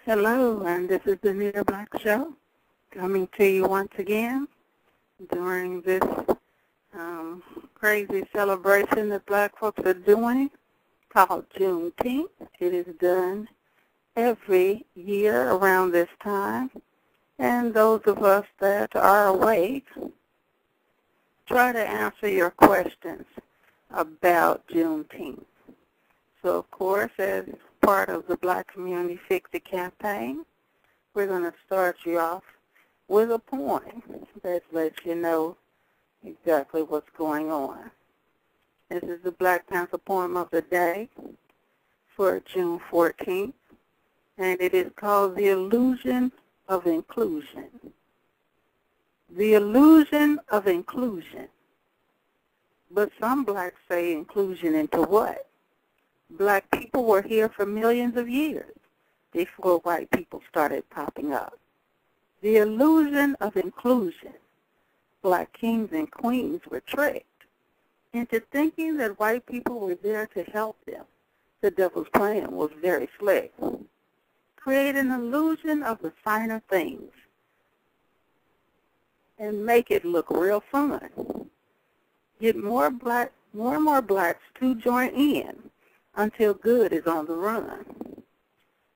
Hello, and this is the Nita Black Show, coming to you once again during this crazy celebration that Black folks are doing called Juneteenth. It is done every year around this time, and those of us that are awake try to answer your questions about Juneteenth. So, of course, as part of the Black Community Fix It campaign, we're going to start you off with a poem that lets you know exactly what's going on. This is the Black Panther poem of the day for June 14th, and it is called The Illusion of Inclusion. The illusion of inclusion. But some blacks say inclusion into what? Black people were here for millions of years before white people started popping up. The illusion of inclusion. Black kings and queens were tricked into thinking that white people were there to help them. The devil's plan was very slick. Create an illusion of the finer things and make it look real fun. Get more and more blacks to join in until good is on the run.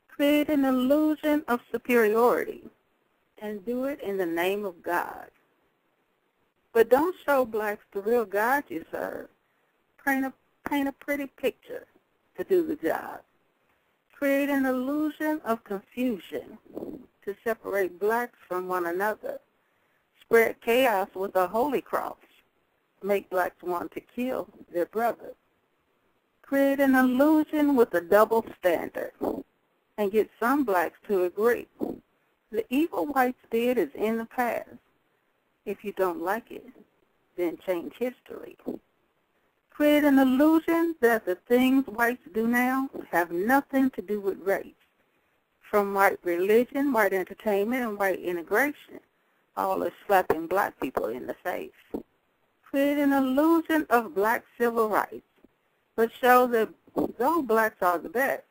Create an illusion of superiority and do it in the name of God. But don't show blacks the real God you serve. Paint a pretty picture to do the job. Create an illusion of confusion to separate blacks from one another. Spread chaos with a holy cross. Make blacks want to kill their brothers. Create an illusion with a double standard and get some blacks to agree. The evil whites did is in the past. If you don't like it, then change history. Create an illusion that the things whites do now have nothing to do with race. From white religion, white entertainment, and white integration, all is slapping black people in the face. Create an illusion of black civil rights, but show that though blacks are the best,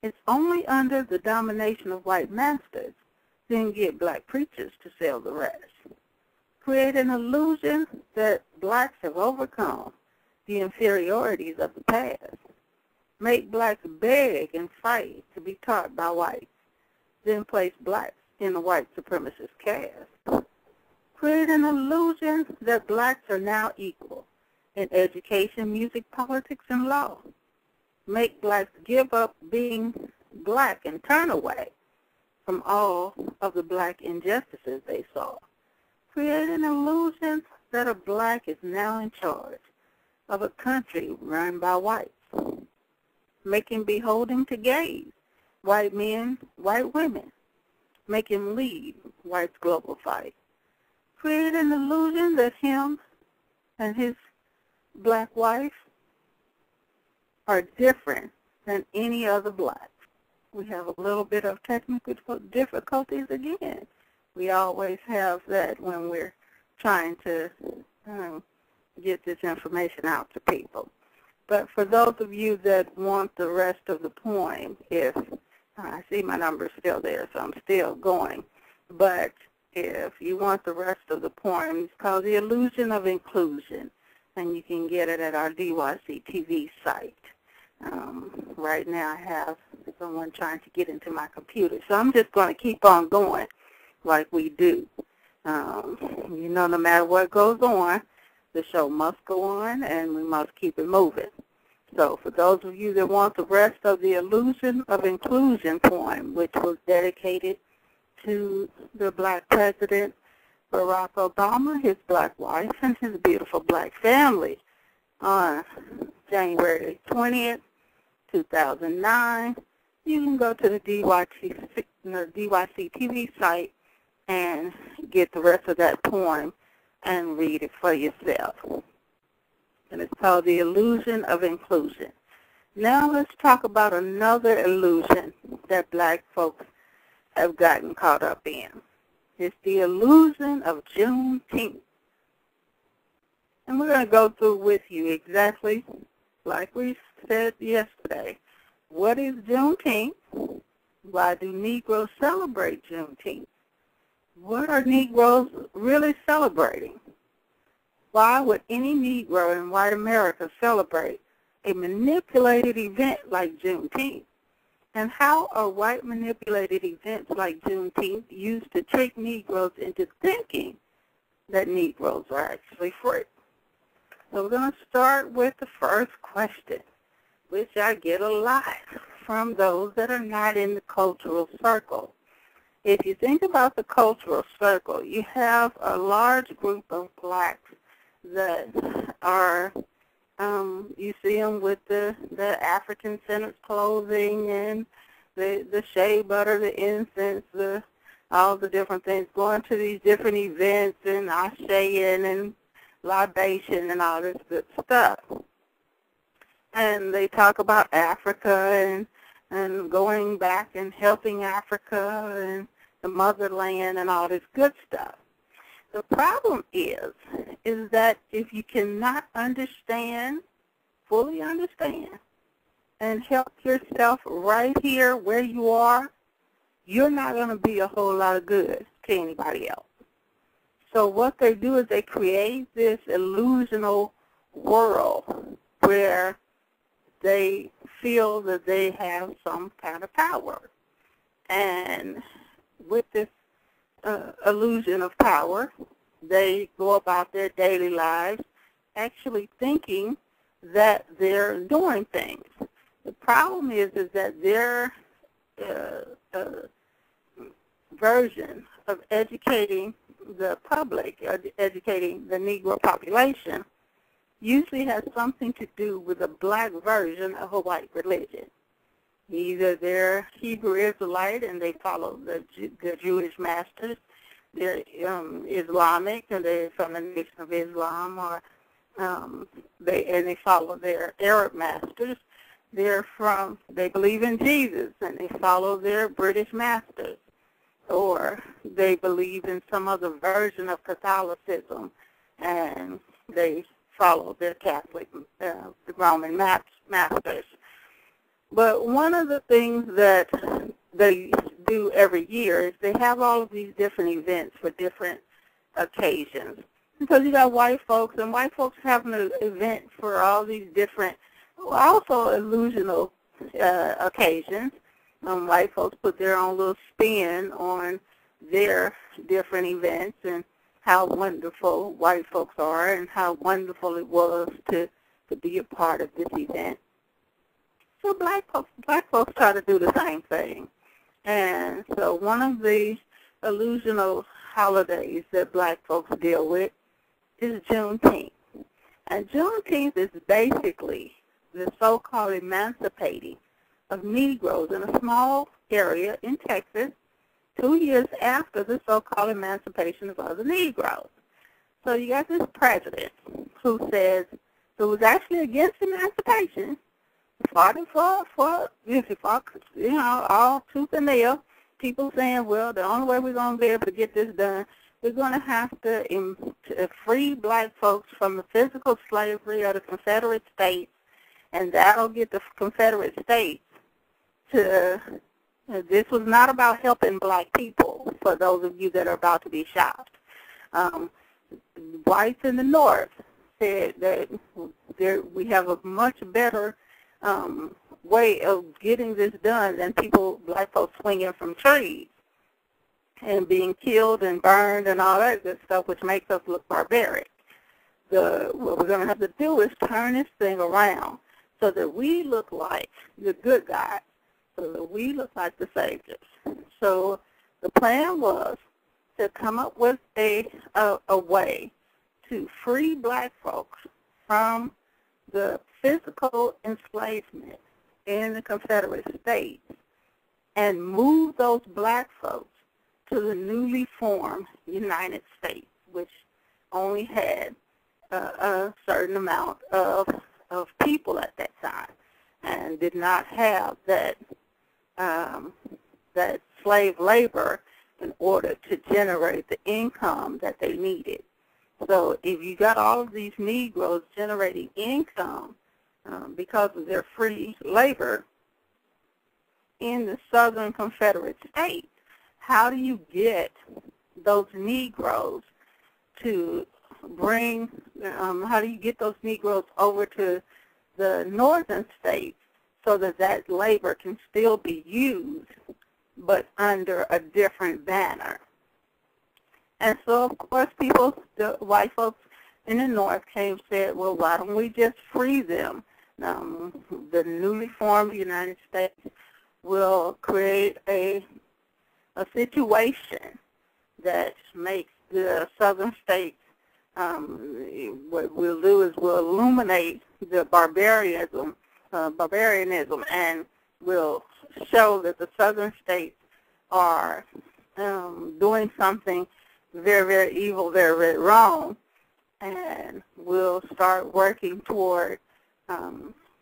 it's only under the domination of white masters, then get black preachers to sell the rest. Create an illusion that blacks have overcome the inferiorities of the past. Make blacks beg and fight to be taught by whites, then place blacks in a white supremacist caste. Create an illusion that blacks are now equal in education, music, politics, and law. Make blacks give up being black and turn away from all of the black injustices they saw. Create an illusion that a black is now in charge of a country run by whites. Make him beholden to gays, white men, white women. Make him lead whites' global fight. Create an illusion that him and his black wife are different than any other black. We have a little bit of technical difficulties again. We always have that when we're trying to get this information out to people. But for those of you that want the rest of the poem, if I see my number still there, so I'm still going. But if you want the rest of the poem, it's called The Illusion of Inclusion, and you can get it at our DYC TV site. Right now I have someone trying to get into my computer, so I'm just going to keep on going like we do. You know, no matter what goes on, the show must go on, and we must keep it moving. So for those of you that want the rest of the Illusion of Inclusion poem, which was dedicated to the black president, Barack Obama, his black wife, and his beautiful black family on January 20th, 2009, you can go to the DYC TV site and get the rest of that poem and read it for yourself. And it's called The Illusion of Inclusion. Now let's talk about another illusion that black folks have gotten caught up in. It's the illusion of Juneteenth. And we're going to go through with you exactly like we said yesterday. What is Juneteenth? Why do Negroes celebrate Juneteenth? What are Negroes really celebrating? Why would any Negro in white America celebrate a manipulated event like Juneteenth? And how are white manipulated events like Juneteenth used to trick Negroes into thinking that Negroes are actually free? So we're going to start with the first question, which I get a lot from those that are not in the cultural circle. If you think about the cultural circle, you have a large group of blacks that are, you see them with the African-centered clothing and the shea butter, the incense, all the different things, going to these different events and ashaying and libation and all this good stuff. And they talk about Africa and going back and helping Africa and the motherland and all this good stuff. The problem is that if you cannot fully understand, and help yourself right here where you are, you're not going to be a whole lot of good to anybody else. So what they do is they create this illusional world where they feel that they have some kind of power. And with this illusion of power, they go about their daily lives actually thinking that they're doing things. The problem is that their version of educating the public, or educating the Negro population, usually has something to do with a black version of a white religion. Either they're Hebrew Israelite and they follow the Jewish masters, they're Islamic and they're from the Nation of Islam, or they follow their Arab masters. They believe in Jesus and they follow their British masters, or they believe in some other version of Catholicism and they follow their Catholic, the Roman masters. But one of the things that they do every year is they have all of these different events for different occasions. Because you got white folks, and white folks have an event for all these different, also illusional occasions. White folks put their own little spin on their different events and how wonderful white folks are and how wonderful it was to be a part of this event. So black folks try to do the same thing. And so one of the illusional holidays that black folks deal with is Juneteenth. And Juneteenth is basically the so-called emancipating of Negroes in a small area in Texas 2 years after the so-called emancipation of other Negroes. So you got this president who was actually against emancipation, fought for all tooth and nail. People saying, well, the only way we're going to be able to get this done, we're going to have to free black folks from the physical slavery of the Confederate States, and that'll get the Confederate States to, this was not about helping black people, for those of you that are about to be shocked. Whites in the North said that we have a much better way of getting this done than black folks swinging from trees and being killed and burned and all that good stuff, which makes us look barbaric. What we're going to have to do is turn this thing around so that we look like the good guys, so that we look like the saviors. So the plan was to come up with a way to free black folks from the physical enslavement in the Confederate States and move those black folks to the newly formed United States, which only had a certain amount of people at that time and did not have that slave labor in order to generate the income that they needed. So if you got all of these Negroes generating income because of their free labor in the Southern Confederate States. How do you get those Negroes to bring, how do you get those Negroes over to the northern states so that that labor can still be used, but under a different banner? And so, of course, the white folks in the North came and said, well, why don't we just free them? The newly formed United States will create a situation that makes the southern states, what we'll do is we'll illuminate the barbarianism, and we'll show that the southern states are doing something very, very evil, very, very wrong, and we'll start working toward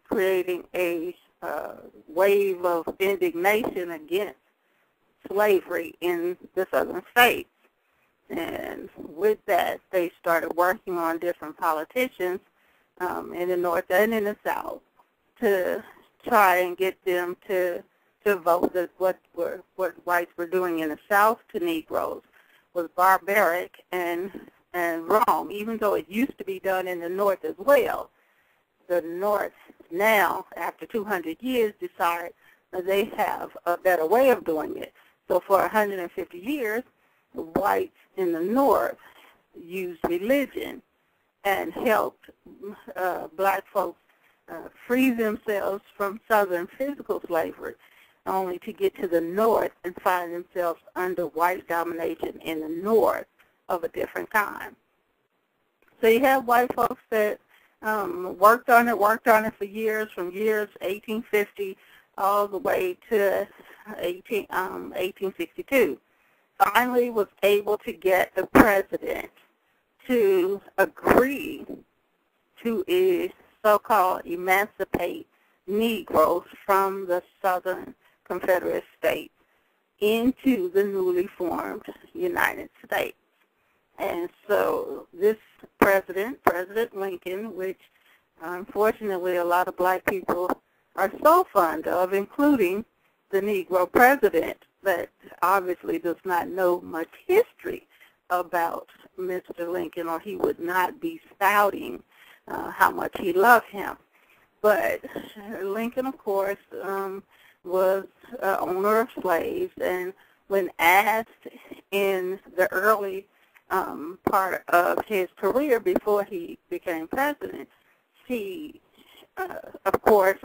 creating a wave of indignation against slavery in the southern states. And with that, they started working on different politicians in the North and in the South to try and get them to vote that what whites were doing in the South to Negroes was barbaric and wrong, even though it used to be done in the North as well. The North now, after 200 years, decided that they have a better way of doing it. So for 150 years, the whites in the North used religion and helped black folks free themselves from Southern physical slavery, only to get to the North and find themselves under white domination in the North of a different kind. So you have white folks that worked on it for years, from years 1850 all the way to 1862. Finally was able to get the president to agree to so-called emancipate Negroes from the Southern Confederate States into the newly formed United States. And so this president, President Lincoln, which unfortunately a lot of black people are so fond of, including the Negro president, that obviously does not know much history about Mr. Lincoln, or he would not be spouting how much he loved him. But Lincoln, of course, was owner of slaves, and when asked in the early part of his career before he became president, he, of course,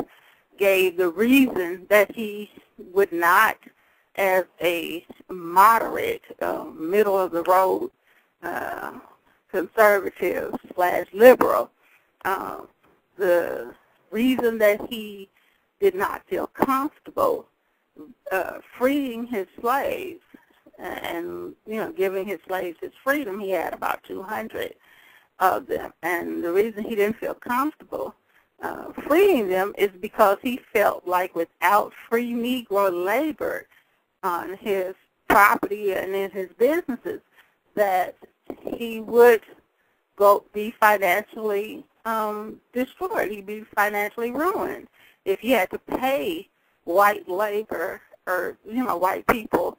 gave the reason that he would not, as a moderate, middle-of-the-road conservative / liberal, the reason that he did not feel comfortable freeing his slaves and, giving his slaves his freedom. He had about 200 of them. And the reason he didn't feel comfortable freeing them is because he felt like without free Negro labor on his property and in his businesses, that he would be financially destroyed. He'd be financially ruined if he had to pay white labor or, white people.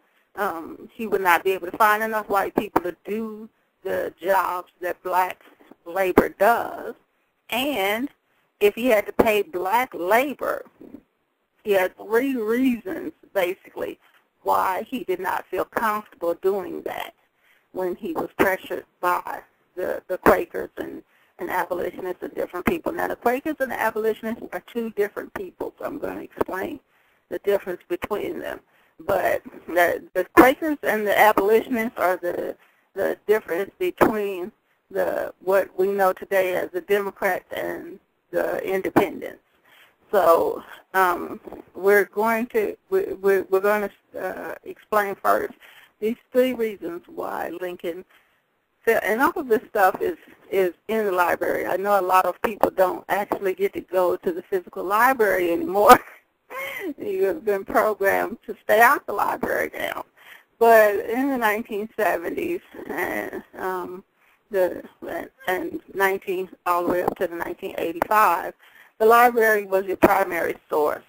He would not be able to find enough white people to do the jobs that black labor does. And if he had to pay black labor, he had 3 reasons, basically, why he did not feel comfortable doing that when he was pressured by the Quakers and abolitionists and different people. Now, the Quakers and the abolitionists are 2 different people, so I'm going to explain the difference between them. But the Quakers and the abolitionists are the difference between what we know today as the Democrats and the Independents. So we're going to explain first these 3 reasons why Lincoln felt, and all of this stuff is in the library. I know a lot of people don't actually get to go to the physical library anymore. You have been programmed to stay out the library now. But in the 1970s and all the way up to the 1985, the library was your primary source